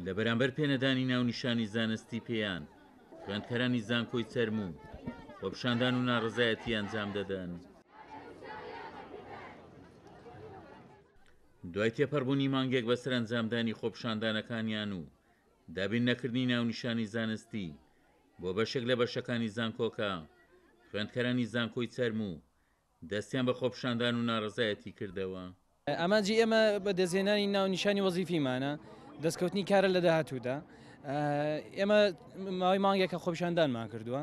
لە بەرامبەر پێنەدانی ناونیشانی زانستی پێیان خوێندکارانی زانکۆی چەرموو خۆپیشاندان و ناڕزایەتی ئەنجام دەدەن. دوای تێپەڕبوونی مانگێک بەسەر ئەنجامدانی خۆپیشاندانەکانیان و دابین نەکردنی ناونیشانی زانستی بۆ بەشێک لە بەشەکانی زانکۆکە، خوێندکارانی زانکۆی چەرموو دەستیان بە خۆپیشاندان و ناڕزایەتی کردەوە. ئەمانجی ئێمە بە دەستێنانی ناونیشانی وەزیفیمانە دەستکەوتنی کارە لە داهاتوودا. ئێمە ماوەی مانگێکە خۆپیشاندانمان کردووە،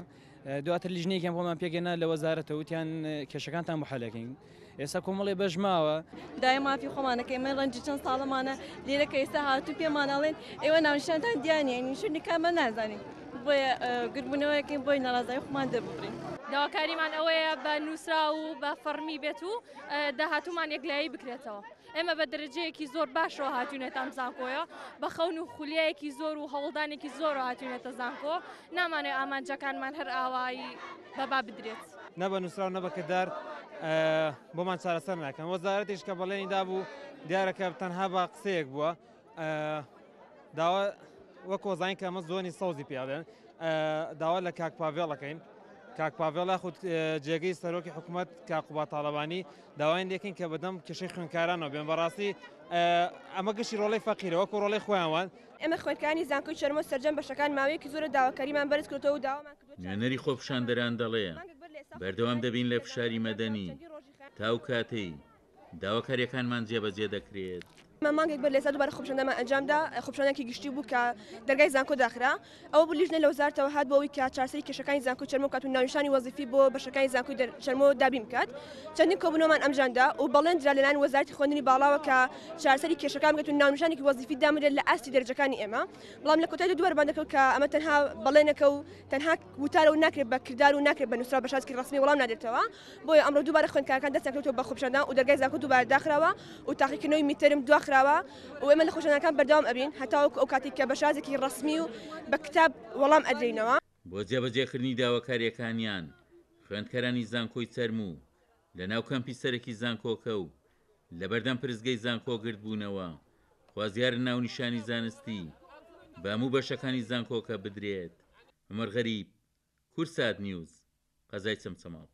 دواتر لیژنەیەکیان بۆمان پێگەنا لە وەزارەتە وتیان کێشەکانتان بۆ حەلەکەین. ئێستا کۆمەڵێ بەژماوە دای مافی خۆمانەکە ئێمە ڕەنجی چەند ساڵەمانە لێرە کە ئێستا هاتوو پێمانەڵێن ئێوە ناونیشانتان دیانە نیشتنی کامە نازانین، بۆیە گربوونەوەیەکەین بۆی ناڕازایی خۆمان دەبڕین. داواکاریمان ئەوەیە بە نووسرا و بە فەرمی بێت و داهاتوومان یەکلایی بکرێتەوە. ئێمە بە دەرەجەیەکی زۆر باشەوە هاتوونێتان زانکۆیە، بە خەون و خولیایەکی زۆر و هەوڵدانێکی زۆر هاتوونێتە زانکۆ، نامانێت ئامانجەکانمان هەر ئاوایی بەبا بدرێت. نە بە نووسرا و نە بە کردار بۆمان چارەسەر ناکەن. وەزارەتیش کە بەڵێنی دابوو دیارەکە تەنها بە قسەیەک بووە، داوا وەک وەزانین کە ئەمە زۆنی سەوزی پیاڵێن، داوا لە کاک پاڤێڵەکەین. کاک پاڤێڵ خود جێگەی سەرۆکی حکوومەت کاقوبا تاڵەبانی داوایان دەکەین کە بەدەم کێشەی خوێندکارانەوە بێن. بەڕاستی ئەمە گشتی ڕۆڵەی فەقیرە وەکو ڕۆڵەی خۆیانوان. ئێمە خوێندکارانی زانکۆی چەرمۆ سەرجەم بەشەکان ماوەیەکی زۆرە داواکاریمان بەرز کردەوە و داوامان کردووە. نوێنەری خۆپیشاندەران دەڵێ بەردەوام دەبین لە فشاری مەدەنی تا و کاتەی داواکاریەکانمان جێبەجێ دەکرێت. مانگێک بەر لێستا دووبارە خۆپیشاندانمان ئەنجامدا، خۆپیشاندانێکی گشتی بوو کە دەرگای زانکۆ داخرا. ئەوە بوو لیژنە لە وەزارەتەوە هات بۆەوەی کە چارەسەری کێشەکانی زانکۆی چەرمۆ کات و ناونیشانی وەزیفی بۆ بەشەکانی زانکۆی چەرمۆ دابین بکات. چەندین کۆبوونەوەمان ئەنجامدا و بەڵێنرا لەلایەن وەزارەتی خوێندنی باڵاوە کە چارەسەری کێشەکان بکات و ناونیشانێکی وەزیفی دامرێت لە ئاستی دەرەجەکانی ئێمە. بەڵام لە کۆتایی دووبارە بانگەکەوت کە ئەمە تەنها بەڵێنەکە و تەنها وتارە و ناکرێت بە کردار و ناکرێت بە نووسرا بە شازکی ڕسمی وەڵام نادرێتەوە. بۆیە ئەمڕۆ دووبارە خوێندکارەکان دەستیان کردووە بە خۆپیشاندان و دەرگای زانکۆ دووبارە داخراوە و تاقیکردنەوەی میترم دواخراوە و ئێمە لە خۆپیشاندانەکان بەردەوام ئەبین هەتا ئەو کاتێک کە بە شازێکی ڕسمی و بە کتاب وەڵام ئەدرێنەوە. بۆ جێبەجێکردنی داواکاریەکانیان خوێندکارانی زانکۆی چەرموو لە ناو کەمپی سەرەکی زانکۆکە و لە بەردەم پرزگەی زانکۆ گرت بوونەوە خوازیارن ناونیشانی زانستی بە هەموو بەشەکانی زانکۆکە بدرێت. عومەر غەریب، کورسات نیوز، قەزای چەمچەماڵ.